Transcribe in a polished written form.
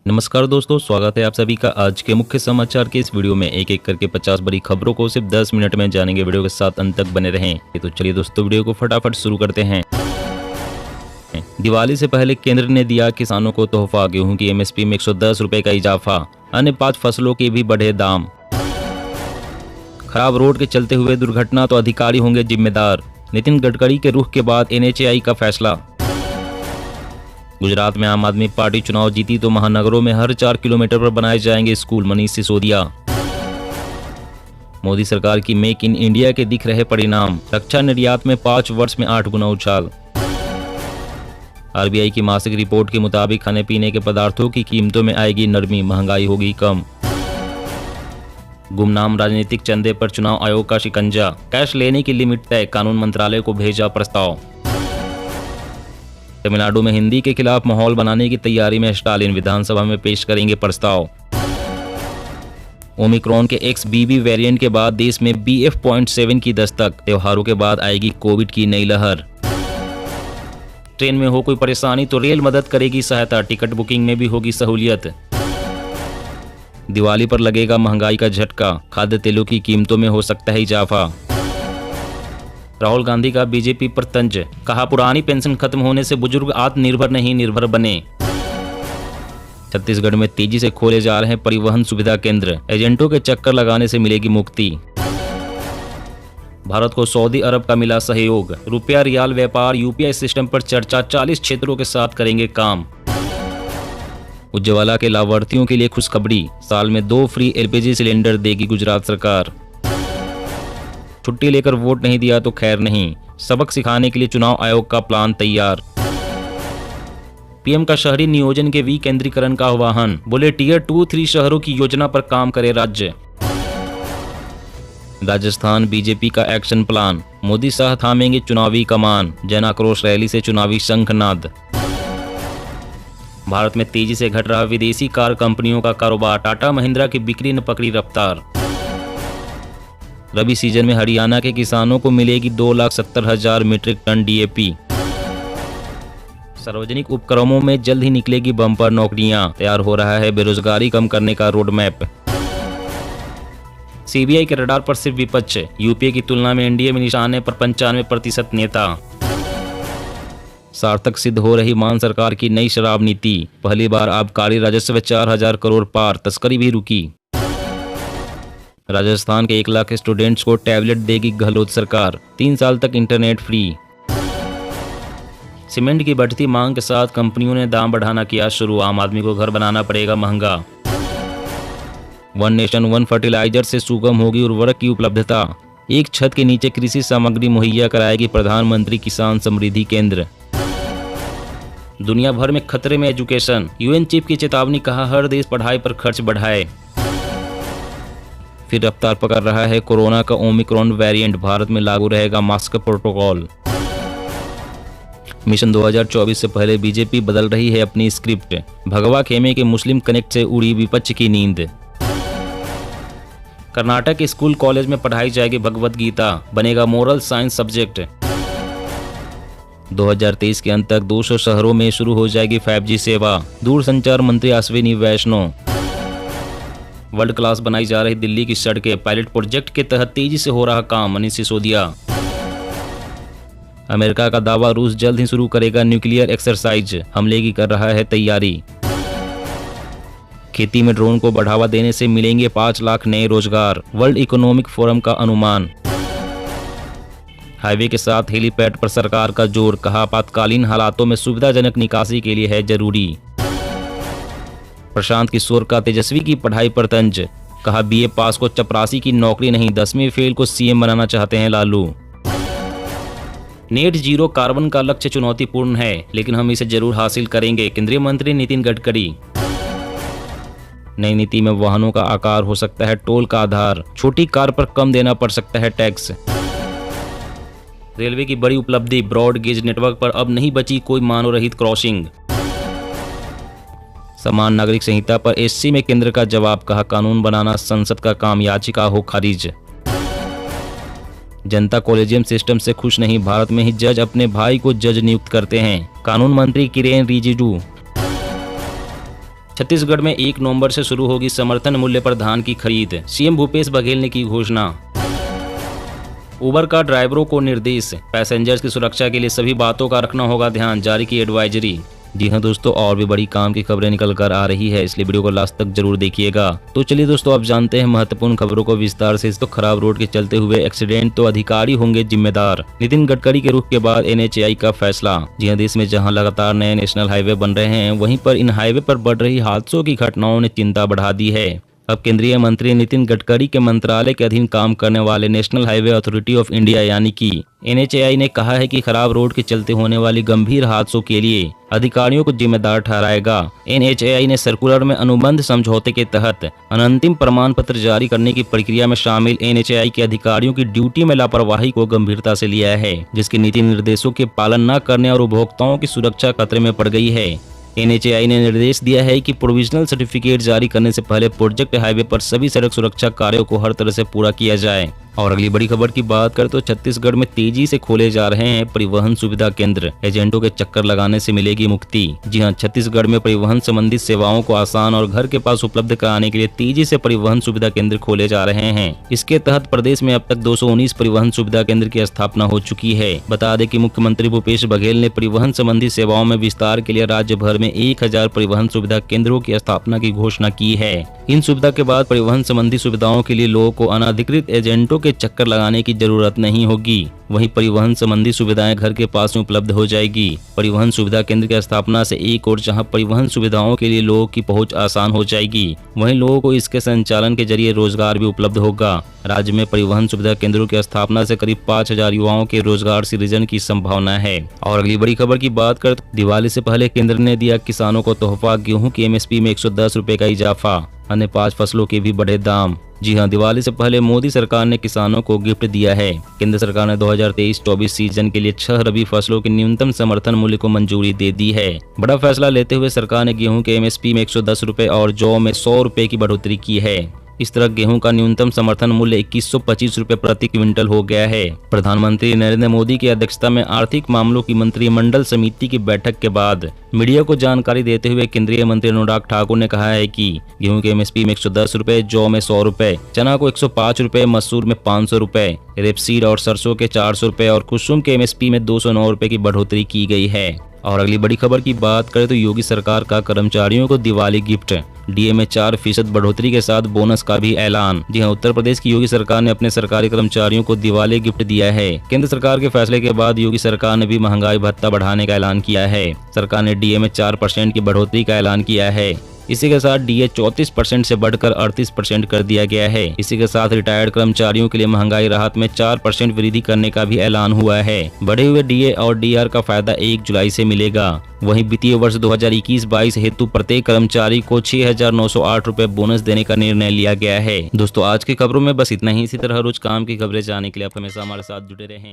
नमस्कार दोस्तों, स्वागत है आप सभी का आज के मुख्य समाचार के इस वीडियो में। एक एक करके 50 बड़ी खबरों को सिर्फ 10 मिनट में जानेंगे। वीडियो के साथ अंत तक बने रहें। तो चलिए दोस्तों, वीडियो को फटाफट शुरू करते हैं। दिवाली से पहले केंद्र ने दिया किसानों को तोहफा, गेहूं की एमएसपी में 110 रुपए का इजाफा, अन्य 5 फसलों के भी बढ़े दाम। खराब रोड के चलते हुए दुर्घटना तो अधिकारी होंगे जिम्मेदार, नितिन गडकरी के रुख के बाद एनएचएआई का फैसला। गुजरात में आम आदमी पार्टी चुनाव जीती तो महानगरों में हर 4 किलोमीटर पर बनाए जाएंगे स्कूल, मनीष सिसोदिया। मोदी सरकार की मेक इन इंडिया के दिख रहे परिणाम, रक्षा निर्यात में 5 वर्ष में 8 गुना उछाल। आरबीआई की मासिक रिपोर्ट के मुताबिक खाने पीने के पदार्थों की कीमतों में आएगी नरमी, महंगाई होगी कम। गुमनाम राजनीतिक चंदे पर चुनाव आयोग का शिकंजा, कैश लेने की लिमिट तय, कानून मंत्रालय को भेजा प्रस्ताव। तमिलनाडु में हिंदी के खिलाफ माहौल बनाने की तैयारी में स्टालिन, विधानसभा में पेश करेंगे प्रस्ताव। ओमिक्रॉन के XBB वेरिएंट के बाद देश में BF.7 की दस्तक, त्योहारों के बाद आएगी कोविड की नई लहर। ट्रेन में हो कोई परेशानी तो रेल मदद करेगी सहायता, टिकट बुकिंग में भी होगी सहूलियत। दिवाली पर लगेगा महंगाई का झटका, खाद्य तेलों की कीमतों में हो सकता है इजाफा। राहुल गांधी का बीजेपी पर तंज, कहा पुरानी पेंशन खत्म होने से बुजुर्ग आत्मनिर्भर नहीं निर्भर बने। छत्तीसगढ़ में तेजी से खोले जा रहे हैं परिवहन सुविधा केंद्र, एजेंटों के चक्कर लगाने से मिलेगी मुक्ति। भारत को सऊदी अरब का मिला सहयोग, रुपया रियाल व्यापार यूपीआई सिस्टम पर चर्चा, 40 क्षेत्रों के साथ करेंगे काम। उज्ज्वला के लाभार्थियों के लिए खुशखबरी, साल में 2 फ्री LPG सिलेंडर देगी गुजरात सरकार। छुट्टी लेकर वोट नहीं दिया तो खैर नहीं, सबक सिखाने के लिए चुनाव आयोग का प्लान तैयार। पीएम का शहरी नियोजन के विकेंद्रीकरण का आह्वान, बोले टियर 2-3 शहरों की योजना पर काम करे राज्य। राजस्थान बीजेपी का एक्शन प्लान, मोदी शाह थामेंगे चुनावी कमान, जन आक्रोश रैली से चुनावी शंखनाद। भारत में तेजी से घट रहा विदेशी कार कंपनियों का कारोबार, टाटा महिंद्रा की बिक्री ने पकड़ी रफ्तार। रबी सीजन में हरियाणा के किसानों को मिलेगी 2,70,000 मीट्रिक टन DAP। सार्वजनिक उपक्रमों में जल्द ही निकलेगी बम्पर नौकरियां, तैयार हो रहा है बेरोजगारी कम करने का रोड मैप। सीबीआई के रडार पर सिर्फ विपक्ष, यूपीए की तुलना में एनडीए में निशाने पर 95% नेता। सार्थक सिद्ध हो रही मान सरकार की नई शराब नीति, पहली बार आबकारी राजस्व 4,000 करोड़ पार, तस्करी भी रुकी। राजस्थान के 1 लाख स्टूडेंट्स को टैबलेट देगी गहलोत सरकार, 3 साल तक इंटरनेट फ्री। सीमेंट की बढ़ती मांग के साथ कंपनियों ने दाम बढ़ाना किया शुरू, आम आदमी को घर बनाना पड़ेगा महंगा। वन नेशन वन फर्टिलाइजर से सुगम होगी उर्वरक की उपलब्धता, एक छत के नीचे कृषि सामग्री मुहैया कराएगी प्रधानमंत्री किसान समृद्धि केंद्र। दुनिया भर में खतरे में एजुकेशन, UN चीफ की चेतावनी, कहा हर देश पढ़ाई पर खर्च बढ़ाए। फिर रफ्तार पकड़ रहा है कोरोना का ओमिक्रॉन वेरिएंट, भारत में लागू रहेगा मास्क प्रोटोकॉल। मिशन 2024 से पहले बीजेपी बदल रही है अपनी स्क्रिप्ट, भगवा खेमे के मुस्लिम कनेक्ट से उड़ी विपक्ष की नींद। कर्नाटक के स्कूल कॉलेज में पढ़ाई जाएगी भगवत गीता, बनेगा मोरल साइंस सब्जेक्ट। 2023 के अंत तक 200 शहरों में शुरू हो जाएगी 5G सेवा, दूरसंचार मंत्री अश्विनी वैष्णव। वर्ल्ड क्लास बनाई जा रही दिल्ली की सड़कें, पायलट प्रोजेक्ट के तहत तेजी से हो रहा काम, मनीष सिसोदिया। अमेरिका का दावा, रूस जल्द ही शुरू करेगा न्यूक्लियर एक्सरसाइज, हमले की कर रहा है तैयारी। खेती में ड्रोन को बढ़ावा देने से मिलेंगे 5 लाख नए रोजगार, वर्ल्ड इकोनॉमिक फोरम का अनुमान। हाईवे के साथ हेलीपैड पर सरकार का जोर, कहा आपातकालीन हालातों में सुविधाजनक निकासी के लिए है जरूरी। प्रशांत किशोर का तेजस्वी की पढ़ाई पर तंज, कहा BA पास को चपरासी की नौकरी नहीं, 10वीं फेल को CM बनाना चाहते हैं लालू। नेट जीरो कार्बन का लक्ष्य चुनौतीपूर्ण है, लेकिन हम इसे जरूर हासिल करेंगे, केंद्रीय मंत्री नितिन गडकरी। नई नीति में वाहनों का आकार हो सकता है टोल का आधार, छोटी कार पर कम देना पड़ सकता है टैक्स। रेलवे की बड़ी उपलब्धि, ब्रॉड गेज नेटवर्क पर अब नहीं बची कोई मानव रहित क्रॉसिंग। समान नागरिक संहिता पर SC में केंद्र का जवाब, कहा कानून बनाना संसद का काम, याचिका हो खारिज। जनता कॉलेजियम सिस्टम से खुश नहीं, भारत में ही जज अपने भाई को जज नियुक्त करते हैं, कानून मंत्री किरेन रिजिजू। छत्तीसगढ़ में 1 नवंबर से शुरू होगी समर्थन मूल्य पर धान की खरीद, सीएम भूपेश बघेल ने की घोषणा। उबर का ड्राइवरों को निर्देश, पैसेंजर्स की सुरक्षा के लिए सभी बातों का रखना होगा ध्यान, जारी की एडवाइजरी। जी हाँ दोस्तों, और भी बड़ी काम की खबरें निकल कर आ रही है, इसलिए वीडियो को लास्ट तक जरूर देखिएगा। तो चलिए दोस्तों, अब जानते हैं महत्वपूर्ण खबरों को विस्तार से। तो खराब रोड के चलते हुए एक्सीडेंट तो अधिकारी होंगे जिम्मेदार, नितिन गडकरी के रुख के बाद NHAI का फैसला। जी हाँ, देश में जहां लगातार नए नेशनल हाईवे बन रहे हैं, वहीं पर इन हाईवे पर बढ़ रही हादसों की घटनाओं ने चिंता बढ़ा दी है। अब केंद्रीय मंत्री नितिन गडकरी के मंत्रालय के अधीन काम करने वाले national highway authority of India यानी कि NHAI ने कहा है कि खराब रोड के चलते होने वाली गंभीर हादसों के लिए अधिकारियों को जिम्मेदार ठहराएगा। NHAI ने सर्कुलर में अनुबंध समझौते के तहत अनंतिम प्रमाण पत्र जारी करने की प्रक्रिया में शामिल NHAI के अधिकारियों की ड्यूटी में लापरवाही को गंभीरता से लिया है, जिसके नीति निर्देशों के पालन न करने और उपभोक्ताओं की सुरक्षा खतरे में पड़ गई है। NHAI ने निर्देश दिया है कि प्रोविजनल सर्टिफिकेट जारी करने से पहले प्रोजेक्ट हाईवे पर सभी सड़क सुरक्षा कार्यों को हर तरह से पूरा किया जाए। और अगली बड़ी खबर की बात करें तो छत्तीसगढ़ में तेजी से खोले जा रहे हैं परिवहन सुविधा केंद्र, एजेंटों के चक्कर लगाने से मिलेगी मुक्ति। जी हां, छत्तीसगढ़ में परिवहन संबंधित सेवाओं को आसान और घर के पास उपलब्ध कराने के लिए तेजी से परिवहन सुविधा केंद्र खोले जा रहे हैं। इसके तहत प्रदेश में अब तक 219 परिवहन सुविधा केंद्र की स्थापना हो चुकी है। बता दें कि मुख्यमंत्री भूपेश बघेल ने परिवहन संबंधी सेवाओं में विस्तार के लिए राज्य भर में 1000 परिवहन सुविधा केंद्रों की स्थापना की घोषणा की है। इन सुविधा के बाद परिवहन संबंधी सुविधाओं के लिए लोगों को अनाधिकृत एजेंटों के चक्कर लगाने की जरूरत नहीं होगी। वहीं परिवहन संबंधी सुविधाएं घर के पास में उपलब्ध हो जाएगी। परिवहन सुविधा केंद्र की स्थापना से एक और जहां परिवहन सुविधाओं के लिए लोगों की पहुंच आसान हो जाएगी, वहीं लोगों को इसके संचालन के जरिए रोजगार भी उपलब्ध होगा। राज्य में परिवहन सुविधा केंद्रों की स्थापना से करीब 5000 युवाओं के रोजगार सृजन की संभावना है। और अगली बड़ी खबर की बात करें तो दिवाली से पहले केंद्र ने दिया किसानों को तोहफा, गेहूं की MSP में 110 रुपए का इजाफा, अन्य 5 फसलों के भी बढ़े दाम। जी हां, दिवाली से पहले मोदी सरकार ने किसानों को गिफ्ट दिया है। केंद्र सरकार ने 2023-24 सीजन के लिए 6 रबी फसलों के न्यूनतम समर्थन मूल्य को मंजूरी दे दी है। बड़ा फैसला लेते हुए सरकार ने गेहूं के MSP में 110 रुपए और जौ में 100 रुपए की बढ़ोतरी की है। इस तरह गेहूं का न्यूनतम समर्थन मूल्य 2125 रुपए प्रति क्विंटल हो गया है। प्रधानमंत्री नरेंद्र मोदी की अध्यक्षता में आर्थिक मामलों की मंत्रिमंडल समिति की बैठक के बाद मीडिया को जानकारी देते हुए केंद्रीय मंत्री अनुराग ठाकुर ने कहा है कि गेहूं के MSP में 110 रुपए, जौ में 100 रुपए, चना को 105 रुपए, मसूर में 500 रुपए, रेपसीड और सरसों के 400 रुपए और कुसुम के MSP में 209 रुपए की बढ़ोतरी की गई है। और अगली बड़ी खबर की बात करें तो योगी सरकार का कर्मचारियों को दिवाली गिफ्ट, DA में 4% बढ़ोतरी के साथ बोनस का भी ऐलान। जी हां, उत्तर प्रदेश की योगी सरकार ने अपने सरकारी कर्मचारियों को दिवाली गिफ्ट दिया है। केंद्र सरकार के फैसले के बाद योगी सरकार ने भी महंगाई भत्ता बढ़ाने का ऐलान किया है। सरकार ने DA में 4% की बढ़ोतरी का ऐलान किया है। इसी के साथ DA 34% से बढ़कर 38% कर दिया गया है। इसी के साथ रिटायर्ड कर्मचारियों के लिए महंगाई राहत में 4% वृद्धि करने का भी ऐलान हुआ है। बढ़े हुए DA और DR का फायदा 1 जुलाई से मिलेगा। वहीं वित्तीय वर्ष 2021-22 हेतु प्रत्येक कर्मचारी को 6908 रुपए बोनस देने का निर्णय लिया गया है। दोस्तों, आज की खबरों में बस इतना ही। इसी तरह रोज काम की खबरें जानने के लिए आप हमेशा हमारे साथ जुड़े रहें।